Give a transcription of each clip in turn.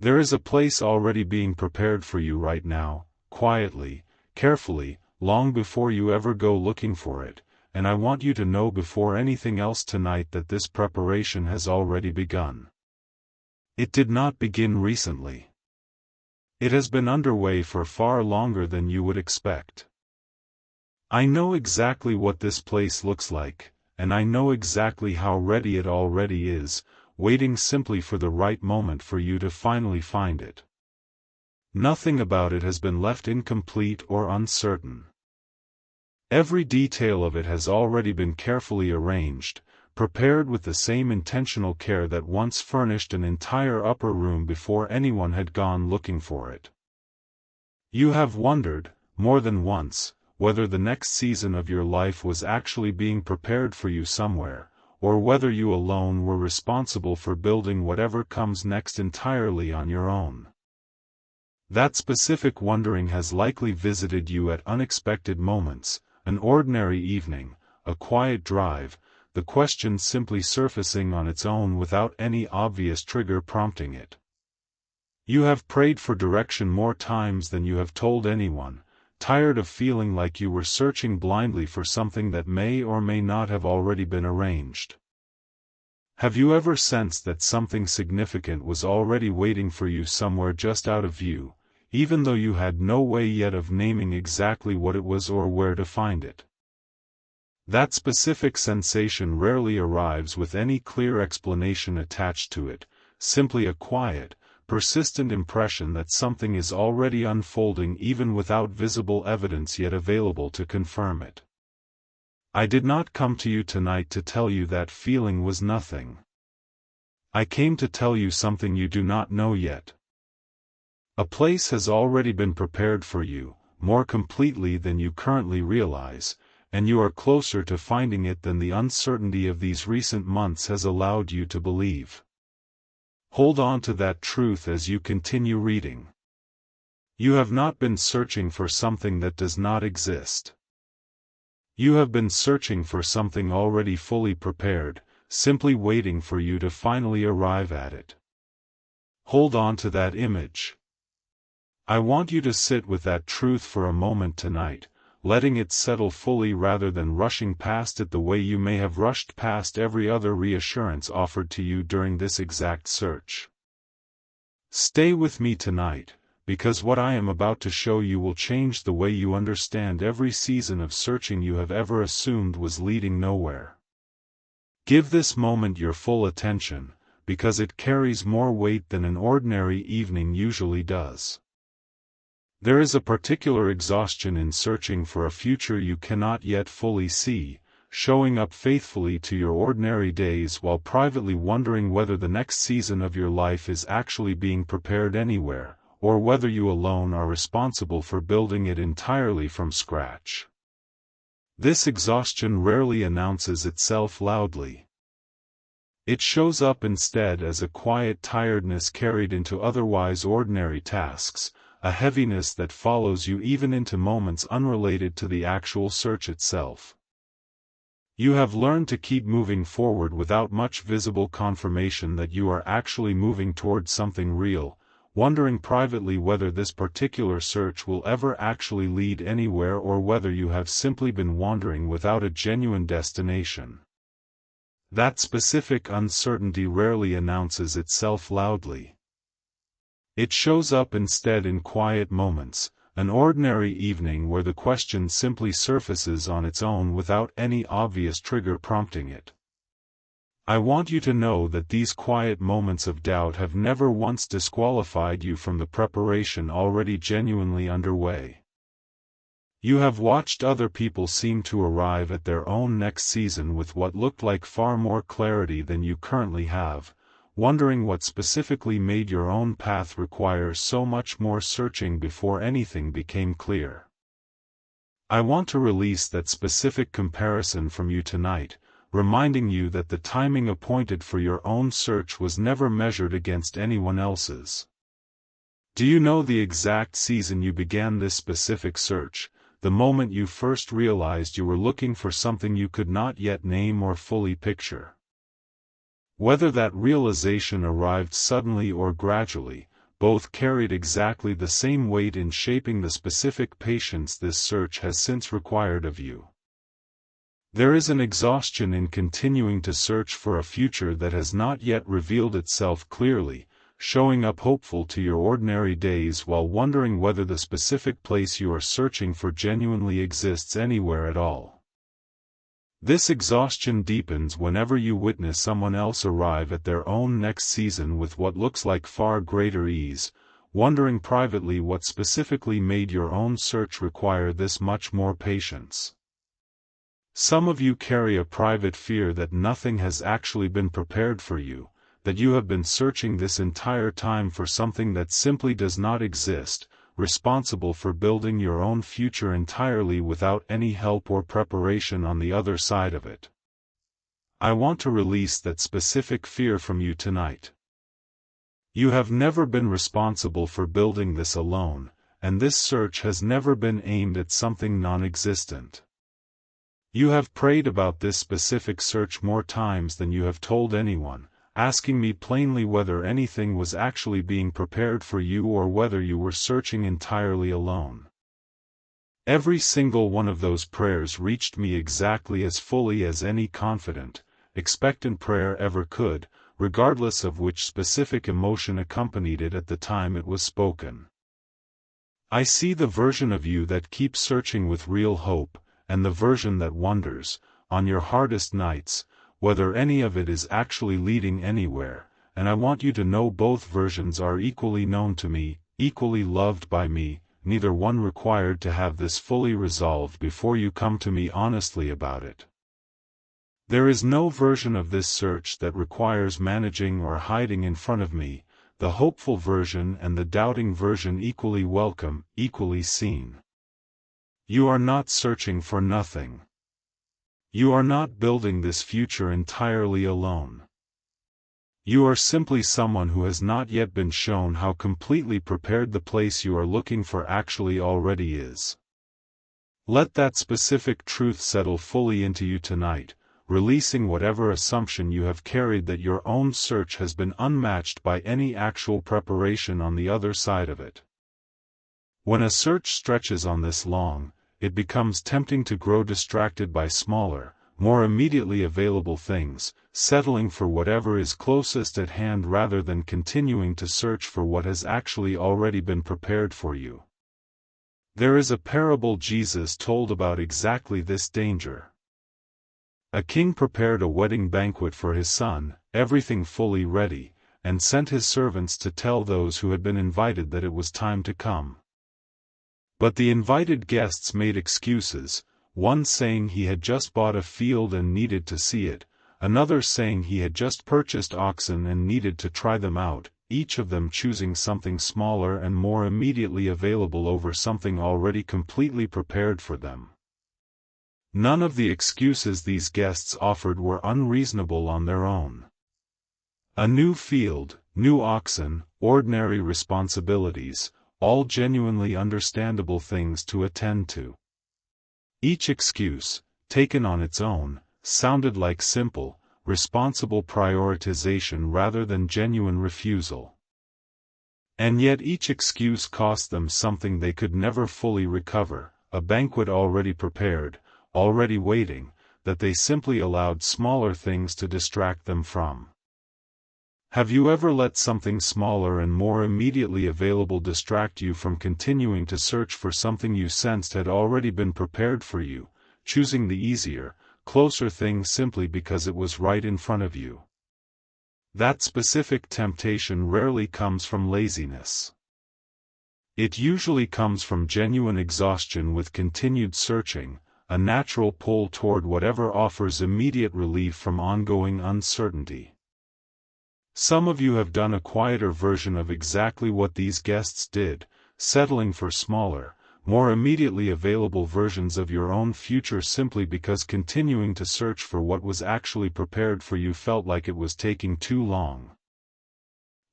There is a place already being prepared for you right now, quietly, carefully, long before you ever go looking for it, and I want you to know before anything else tonight that this preparation has already begun. It did not begin recently. It has been underway for far longer than you would expect. I know exactly what this place looks like, and I know exactly how ready it already is, waiting simply for the right moment for you to finally find it. Nothing about it has been left incomplete or uncertain. Every detail of it has already been carefully arranged, prepared with the same intentional care that once furnished an entire upper room before anyone had gone looking for it. You have wondered, more than once, whether the next season of your life was actually being prepared for you somewhere, or whether you alone were responsible for building whatever comes next entirely on your own. That specific wondering has likely visited you at unexpected moments, an ordinary evening, a quiet drive, the question simply surfacing on its own without any obvious trigger prompting it. You have prayed for direction more times than you have told anyone, tired of feeling like you were searching blindly for something that may or may not have already been arranged. Have you ever sensed that something significant was already waiting for you somewhere just out of view, even though you had no way yet of naming exactly what it was or where to find it? That specific sensation rarely arrives with any clear explanation attached to it, simply a quiet, persistent impression that something is already unfolding even without visible evidence yet available to confirm it. I did not come to you tonight to tell you that feeling was nothing. I came to tell you something you do not know yet. A place has already been prepared for you, more completely than you currently realize, and you are closer to finding it than the uncertainty of these recent months has allowed you to believe. Hold on to that truth as you continue reading. You have not been searching for something that does not exist. You have been searching for something already fully prepared, simply waiting for you to finally arrive at it. Hold on to that image. I want you to sit with that truth for a moment tonight, letting it settle fully rather than rushing past it the way you may have rushed past every other reassurance offered to you during this exact search. Stay with me tonight, because what I am about to show you will change the way you understand every season of searching you have ever assumed was leading nowhere. Give this moment your full attention, because it carries more weight than an ordinary evening usually does. There is a particular exhaustion in searching for a future you cannot yet fully see, showing up faithfully to your ordinary days while privately wondering whether the next season of your life is actually being prepared anywhere, or whether you alone are responsible for building it entirely from scratch. This exhaustion rarely announces itself loudly. It shows up instead as a quiet tiredness carried into otherwise ordinary tasks, a heaviness that follows you even into moments unrelated to the actual search itself. You have learned to keep moving forward without much visible confirmation that you are actually moving towards something real, wondering privately whether this particular search will ever actually lead anywhere or whether you have simply been wandering without a genuine destination. That specific uncertainty rarely announces itself loudly. It shows up instead in quiet moments, an ordinary evening where the question simply surfaces on its own without any obvious trigger prompting it. I want you to know that these quiet moments of doubt have never once disqualified you from the preparation already genuinely underway. You have watched other people seem to arrive at their own next season with what looked like far more clarity than you currently have, wondering what specifically made your own path require so much more searching before anything became clear. I want to release that specific comparison from you tonight, reminding you that the timing appointed for your own search was never measured against anyone else's. Do you know the exact season you began this specific search, the moment you first realized you were looking for something you could not yet name or fully picture? Whether that realization arrived suddenly or gradually, both carried exactly the same weight in shaping the specific patience this search has since required of you. There is an exhaustion in continuing to search for a future that has not yet revealed itself clearly, showing up hopeful to your ordinary days while wondering whether the specific place you are searching for genuinely exists anywhere at all. This exhaustion deepens whenever you witness someone else arrive at their own next season with what looks like far greater ease, wondering privately what specifically made your own search require this much more patience. Some of you carry a private fear that nothing has actually been prepared for you, that you have been searching this entire time for something that simply does not exist, responsible for building your own future entirely without any help or preparation on the other side of it. I want to release that specific fear from you tonight. You have never been responsible for building this alone, and this search has never been aimed at something non-existent. You have prayed about this specific search more times than you have told anyone, asking me plainly whether anything was actually being prepared for you or whether you were searching entirely alone. Every single one of those prayers reached me exactly as fully as any confident, expectant prayer ever could, regardless of which specific emotion accompanied it at the time it was spoken. I see the version of you that keeps searching with real hope, and the version that wonders, on your hardest nights, whether any of it is actually leading anywhere, and I want you to know both versions are equally known to me, equally loved by me, neither one required to have this fully resolved before you come to me honestly about it. There is no version of this search that requires managing or hiding in front of me, the hopeful version and the doubting version equally welcome, equally seen. You are not searching for nothing. You are not building this future entirely alone. You are simply someone who has not yet been shown how completely prepared the place you are looking for actually already is. Let that specific truth settle fully into you tonight, releasing whatever assumption you have carried that your own search has been unmatched by any actual preparation on the other side of it. When a search stretches on this long, it becomes tempting to grow distracted by smaller, more immediately available things, settling for whatever is closest at hand rather than continuing to search for what has actually already been prepared for you. There is a parable Jesus told about exactly this danger. A king prepared a wedding banquet for his son, everything fully ready, and sent his servants to tell those who had been invited that it was time to come. But the invited guests made excuses, one saying he had just bought a field and needed to see it, another saying he had just purchased oxen and needed to try them out, each of them choosing something smaller and more immediately available over something already completely prepared for them. None of the excuses these guests offered were unreasonable on their own. A new field, new oxen, ordinary responsibilities, all genuinely understandable things to attend to. Each excuse, taken on its own, sounded like simple, responsible prioritization rather than genuine refusal. And yet each excuse cost them something they could never fully recover, a banquet already prepared, already waiting, that they simply allowed smaller things to distract them from. Have you ever let something smaller and more immediately available distract you from continuing to search for something you sensed had already been prepared for you, choosing the easier, closer thing simply because it was right in front of you? That specific temptation rarely comes from laziness. It usually comes from genuine exhaustion with continued searching, a natural pull toward whatever offers immediate relief from ongoing uncertainty. Some of you have done a quieter version of exactly what these guests did, settling for smaller, more immediately available versions of your own future simply because continuing to search for what was actually prepared for you felt like it was taking too long.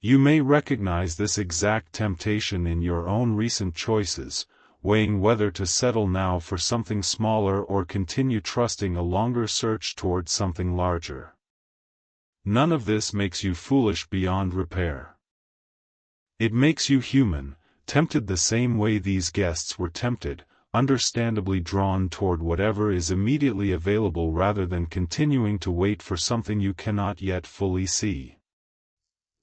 You may recognize this exact temptation in your own recent choices, weighing whether to settle now for something smaller or continue trusting a longer search towards something larger. None of this makes you foolish beyond repair. It makes you human, tempted the same way these guests were tempted, understandably drawn toward whatever is immediately available rather than continuing to wait for something you cannot yet fully see.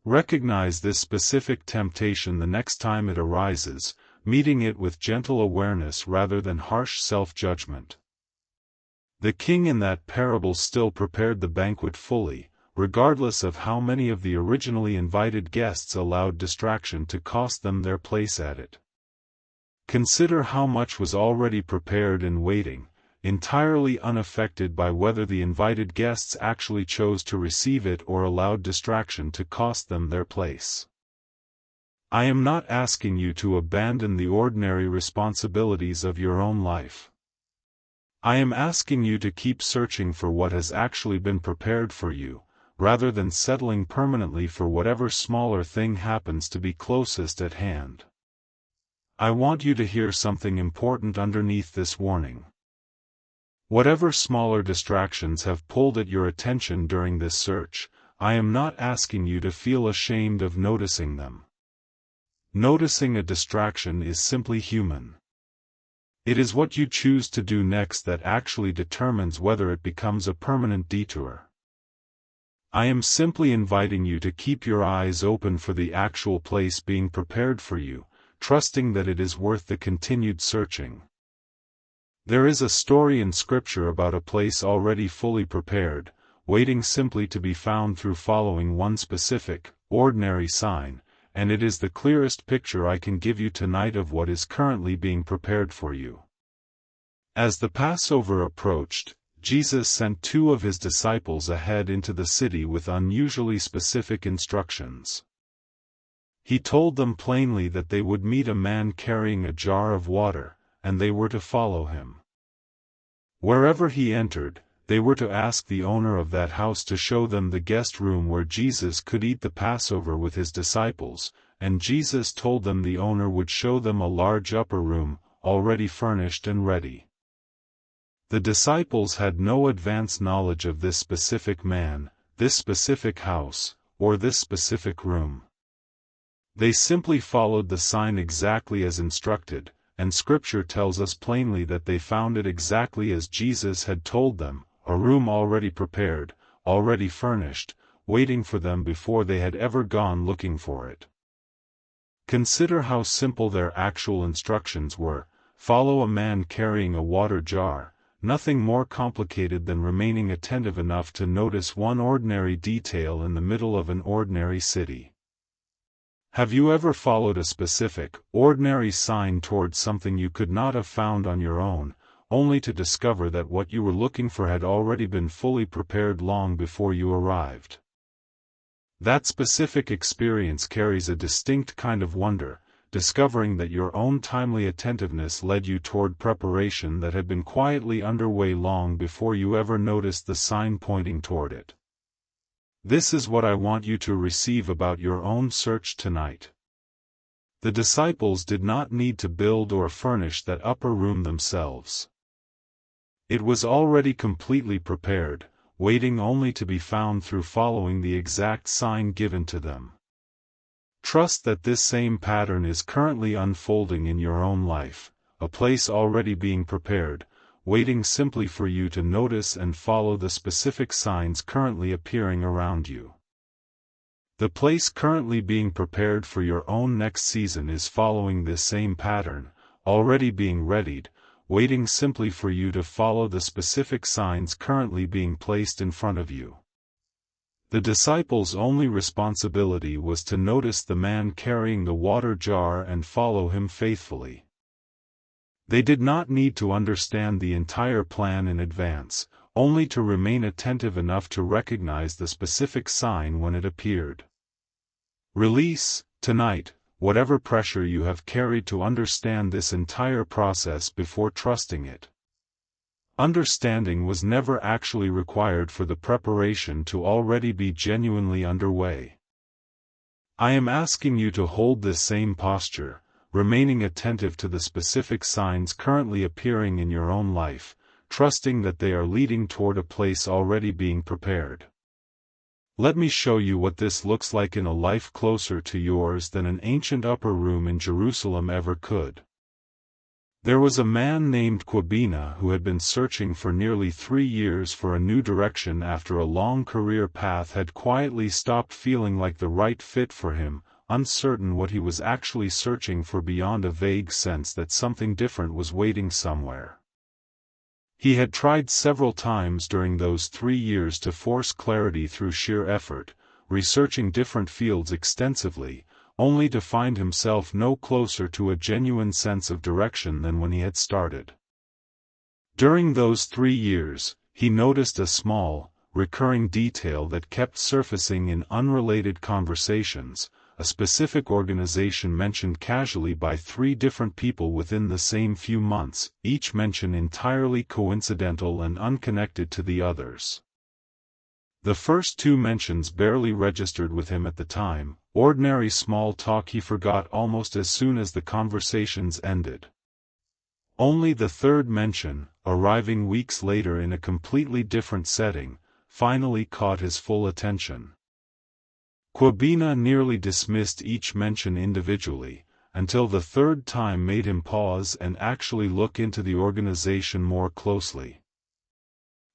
Recognize this specific temptation the next time it arises, meeting it with gentle awareness rather than harsh self-judgment. The king in that parable still prepared the banquet fully, regardless of how many of the originally invited guests allowed distraction to cost them their place at it. Consider how much was already prepared and waiting, entirely unaffected by whether the invited guests actually chose to receive it or allowed distraction to cost them their place. I am not asking you to abandon the ordinary responsibilities of your own life. I am asking you to keep searching for what has actually been prepared for you, rather than settling permanently for whatever smaller thing happens to be closest at hand. I want you to hear something important underneath this warning. Whatever smaller distractions have pulled at your attention during this search, I am not asking you to feel ashamed of noticing them. Noticing a distraction is simply human. It is what you choose to do next that actually determines whether it becomes a permanent detour. I am simply inviting you to keep your eyes open for the actual place being prepared for you, trusting that it is worth the continued searching. There is a story in Scripture about a place already fully prepared, waiting simply to be found through following one specific, ordinary sign, and it is the clearest picture I can give you tonight of what is currently being prepared for you. As the Passover approached, Jesus sent 2 of his disciples ahead into the city with unusually specific instructions. He told them plainly that they would meet a man carrying a jar of water, and they were to follow him. Wherever he entered, they were to ask the owner of that house to show them the guest room where Jesus could eat the Passover with his disciples, and Jesus told them the owner would show them a large upper room, already furnished and ready. The disciples had no advance knowledge of this specific man, this specific house, or this specific room. They simply followed the sign exactly as instructed, and Scripture tells us plainly that they found it exactly as Jesus had told them, a room already prepared, already furnished, waiting for them before they had ever gone looking for it. Consider how simple their actual instructions were: follow a man carrying a water jar, nothing more complicated than remaining attentive enough to notice one ordinary detail in the middle of an ordinary city. Have you ever followed a specific, ordinary sign towards something you could not have found on your own, only to discover that what you were looking for had already been fully prepared long before you arrived? That specific experience carries a distinct kind of wonder, discovering that your own timely attentiveness led you toward preparation that had been quietly underway long before you ever noticed the sign pointing toward it. This is what I want you to receive about your own search tonight. The disciples did not need to build or furnish that upper room themselves. It was already completely prepared, waiting only to be found through following the exact sign given to them. Trust that this same pattern is currently unfolding in your own life, a place already being prepared, waiting simply for you to notice and follow the specific signs currently appearing around you. The place currently being prepared for your own next season is following this same pattern, already being readied, waiting simply for you to follow the specific signs currently being placed in front of you. The disciples' only responsibility was to notice the man carrying the water jar and follow him faithfully. They did not need to understand the entire plan in advance, only to remain attentive enough to recognize the specific sign when it appeared. Release, tonight, whatever pressure you have carried to understand this entire process before trusting it. Understanding was never actually required for the preparation to already be genuinely underway. I am asking you to hold this same posture, remaining attentive to the specific signs currently appearing in your own life, trusting that they are leading toward a place already being prepared. Let me show you what this looks like in a life closer to yours than an ancient upper room in Jerusalem ever could. There was a man named Kwabena who had been searching for nearly 3 years for a new direction after a long career path had quietly stopped feeling like the right fit for him, uncertain what he was actually searching for beyond a vague sense that something different was waiting somewhere. He had tried several times during those 3 years to force clarity through sheer effort, researching different fields extensively, only to find himself no closer to a genuine sense of direction than when he had started. During those 3 years, he noticed a small, recurring detail that kept surfacing in unrelated conversations, a specific organization mentioned casually by 3 different people within the same few months, each mention entirely coincidental and unconnected to the others. The first 2 mentions barely registered with him at the time, ordinary small talk he forgot almost as soon as the conversations ended. Only the 3rd mention, arriving weeks later in a completely different setting, finally caught his full attention. Kwabena nearly dismissed each mention individually, until the 3rd time made him pause and actually look into the organization more closely.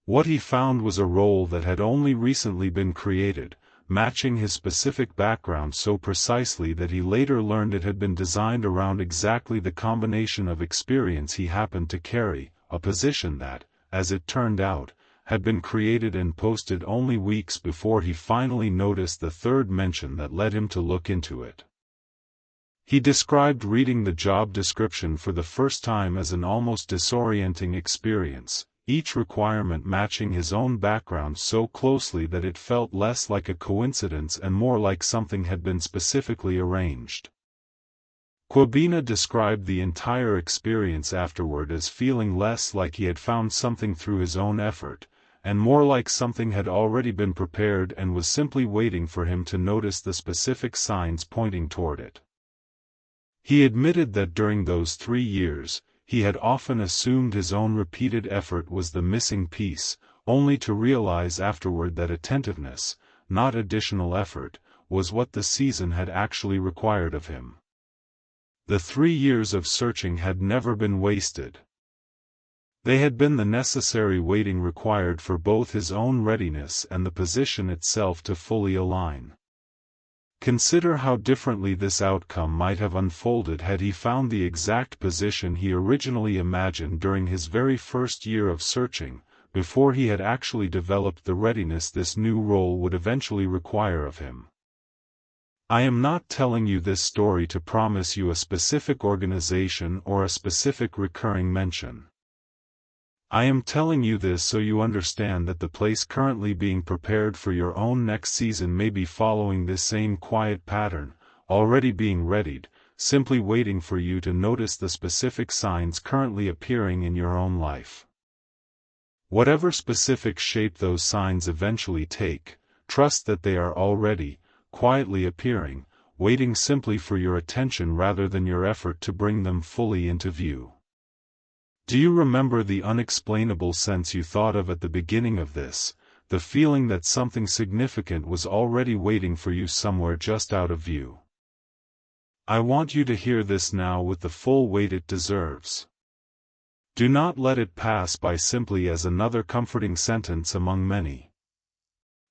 What he found was a role that had only recently been created, matching his specific background so precisely that he later learned it had been designed around exactly the combination of experience he happened to carry, a position that, as it turned out, had been created and posted only weeks before he finally noticed the 3rd mention that led him to look into it. He described reading the job description for the first time as an almost disorienting experience, each requirement matching his own background so closely that it felt less like a coincidence and more like something had been specifically arranged. Kwabena described the entire experience afterward as feeling less like he had found something through his own effort, and more like something had already been prepared and was simply waiting for him to notice the specific signs pointing toward it. He admitted that during those 3 years, he had often assumed his own repeated effort was the missing piece, only to realize afterward that attentiveness, not additional effort, was what the season had actually required of him. The 3 years of searching had never been wasted. They had been the necessary waiting required for both his own readiness and the position itself to fully align. Consider how differently this outcome might have unfolded had he found the exact position he originally imagined during his very first year of searching, before he had actually developed the readiness this new role would eventually require of him. I am not telling you this story to promise you a specific organization or a specific recurring mention. I am telling you this so you understand that the place currently being prepared for your own next season may be following this same quiet pattern, already being readied, simply waiting for you to notice the specific signs currently appearing in your own life. Whatever specific shape those signs eventually take, trust that they are already, quietly appearing, waiting simply for your attention rather than your effort to bring them fully into view. Do you remember the unexplainable sense you thought of at the beginning of this, the feeling that something significant was already waiting for you somewhere just out of view? I want you to hear this now with the full weight it deserves. Do not let it pass by simply as another comforting sentence among many.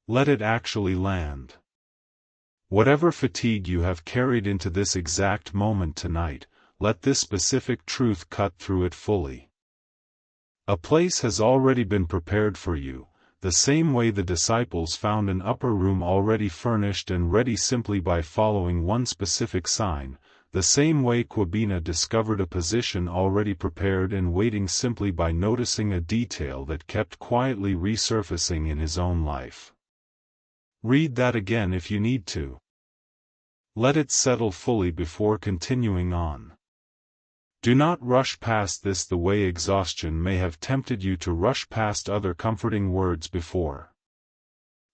Let it actually land. Whatever fatigue you have carried into this exact moment tonight, let this specific truth cut through it fully. A place has already been prepared for you, the same way the disciples found an upper room already furnished and ready simply by following one specific sign, the same way Kwabena discovered a position already prepared and waiting simply by noticing a detail that kept quietly resurfacing in his own life. Read that again if you need to. Let it settle fully before continuing on. Do not rush past this the way exhaustion may have tempted you to rush past other comforting words before.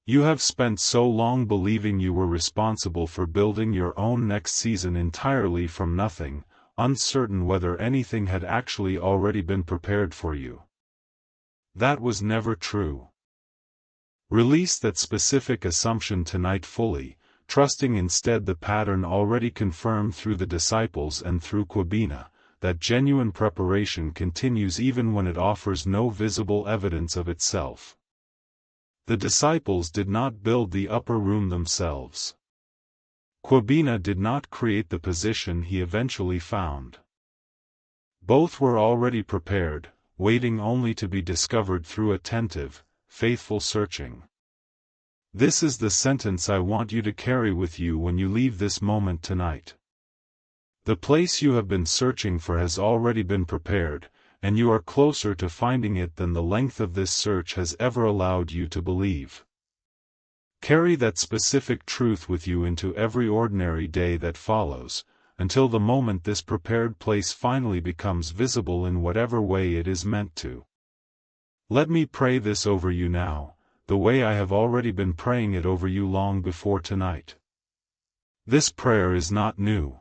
You have spent so long believing you were responsible for building your own next season entirely from nothing, uncertain whether anything had actually already been prepared for you. That was never true. Release that specific assumption tonight fully, trusting instead the pattern already confirmed through the disciples and through Kwabena, that genuine preparation continues even when it offers no visible evidence of itself. The disciples did not build the upper room themselves. Kwabena did not create the position he eventually found. Both were already prepared, waiting only to be discovered through attentive, faithful searching. This is the sentence I want you to carry with you when you leave this moment tonight. The place you have been searching for has already been prepared, and you are closer to finding it than the length of this search has ever allowed you to believe. Carry that specific truth with you into every ordinary day that follows, until the moment this prepared place finally becomes visible in whatever way it is meant to. Let me pray this over you now, the way I have already been praying it over you long before tonight. This prayer is not new.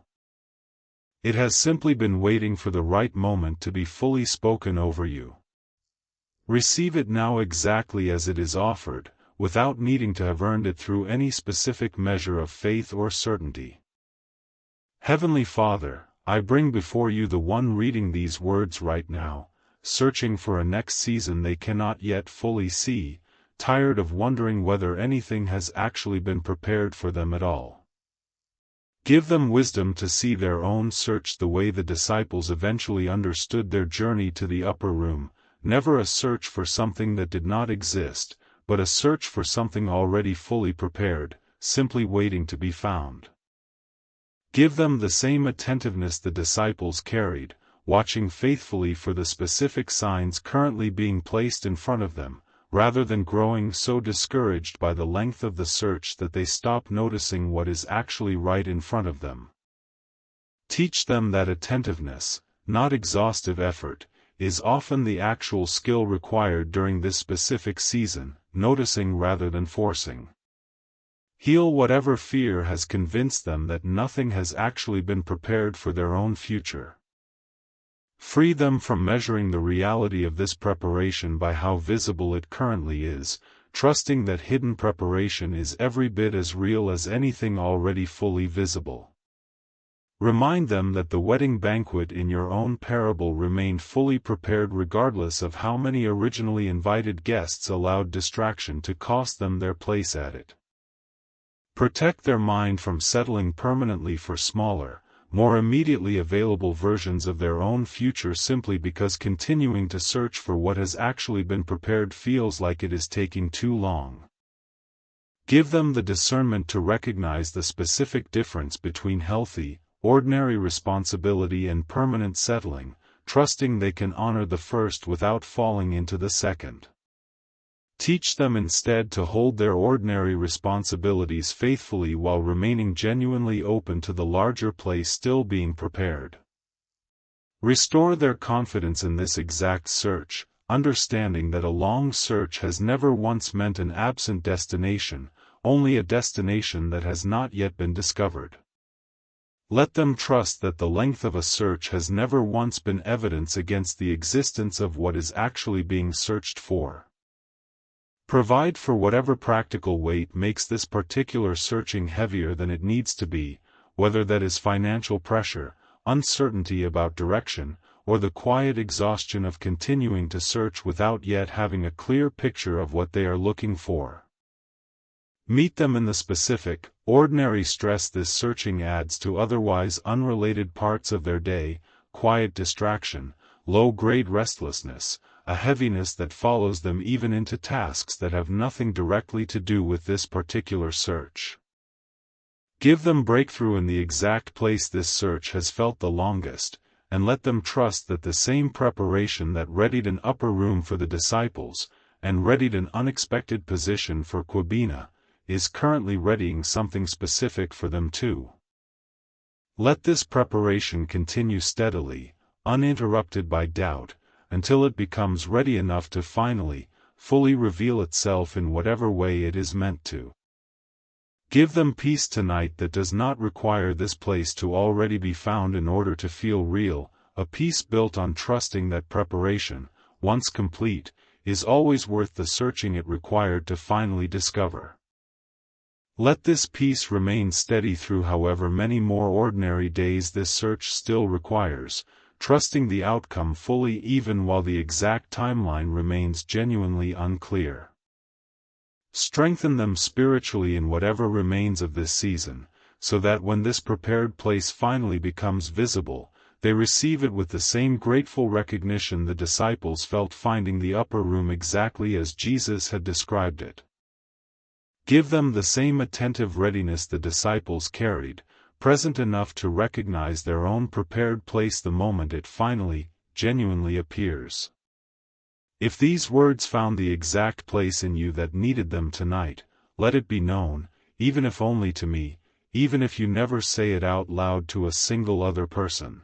It has simply been waiting for the right moment to be fully spoken over you. Receive it now exactly as it is offered, without needing to have earned it through any specific measure of faith or certainty. Heavenly Father, I bring before you the one reading these words right now, searching for a next season they cannot yet fully see, tired of wondering whether anything has actually been prepared for them at all. Give them wisdom to see their own search the way the disciples eventually understood their journey to the upper room, never a search for something that did not exist, but a search for something already fully prepared, simply waiting to be found. Give them the same attentiveness the disciples carried, watching faithfully for the specific signs currently being placed in front of them, rather than growing so discouraged by the length of the search that they stop noticing what is actually right in front of them. Teach them that attentiveness, not exhaustive effort, is often the actual skill required during this specific season, noticing rather than forcing. Heal whatever fear has convinced them that nothing has actually been prepared for their own future. Free them from measuring the reality of this preparation by how visible it currently is, trusting that hidden preparation is every bit as real as anything already fully visible. Remind them that the wedding banquet in your own parable remained fully prepared regardless of how many originally invited guests allowed distraction to cost them their place at it. Protect their mind from settling permanently for smaller, more immediately available versions of their own future simply because continuing to search for what has actually been prepared feels like it is taking too long. Give them the discernment to recognize the specific difference between healthy, ordinary responsibility and permanent settling, trusting they can honor the first without falling into the second. Teach them instead to hold their ordinary responsibilities faithfully while remaining genuinely open to the larger place still being prepared. Restore their confidence in this exact search, understanding that a long search has never once meant an absent destination, only a destination that has not yet been discovered. Let them trust that the length of a search has never once been evidence against the existence of what is actually being searched for. Provide for whatever practical weight makes this particular searching heavier than it needs to be, whether that is financial pressure, uncertainty about direction, or the quiet exhaustion of continuing to search without yet having a clear picture of what they are looking for. Meet them in the specific, ordinary stress this searching adds to otherwise unrelated parts of their day, quiet distraction, low-grade restlessness, a heaviness that follows them even into tasks that have nothing directly to do with this particular search. Give them breakthrough in the exact place this search has felt the longest, and let them trust that the same preparation that readied an upper room for the disciples, and readied an unexpected position for Kwabena, is currently readying something specific for them too. Let this preparation continue steadily, uninterrupted by doubt, until it becomes ready enough to finally, fully reveal itself in whatever way it is meant to. Give them peace tonight that does not require this place to already be found in order to feel real, a peace built on trusting that preparation, once complete, is always worth the searching it required to finally discover. Let this peace remain steady through however many more ordinary days this search still requires, trusting the outcome fully even while the exact timeline remains genuinely unclear. Strengthen them spiritually in whatever remains of this season, so that when this prepared place finally becomes visible, they receive it with the same grateful recognition the disciples felt finding the upper room exactly as Jesus had described it. Give them the same attentive readiness the disciples carried, present enough to recognize their own prepared place the moment it finally, genuinely appears. If these words found the exact place in you that needed them tonight, let it be known, even if only to me, even if you never say it out loud to a single other person.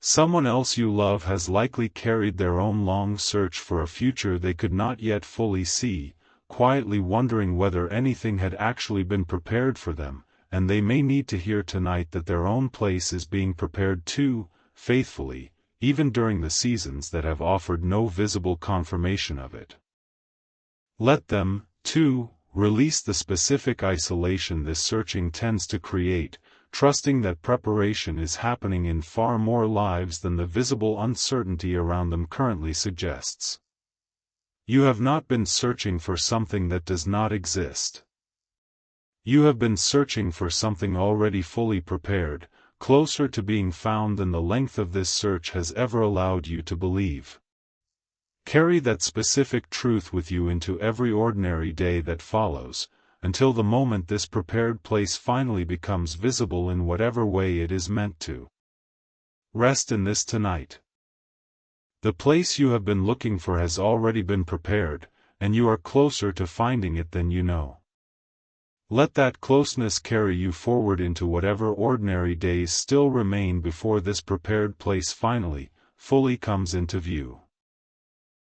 Someone else you love has likely carried their own long search for a future they could not yet fully see, quietly wondering whether anything had actually been prepared for them, and they may need to hear tonight that their own place is being prepared too, faithfully, even during the seasons that have offered no visible confirmation of it. Let them, too, release the specific isolation this searching tends to create, trusting that preparation is happening in far more lives than the visible uncertainty around them currently suggests. You have not been searching for something that does not exist. You have been searching for something already fully prepared, closer to being found than the length of this search has ever allowed you to believe. Carry that specific truth with you into every ordinary day that follows, until the moment this prepared place finally becomes visible in whatever way it is meant to. Rest in this tonight. The place you have been looking for has already been prepared, and you are closer to finding it than you know. Let that closeness carry you forward into whatever ordinary days still remain before this prepared place finally, fully comes into view.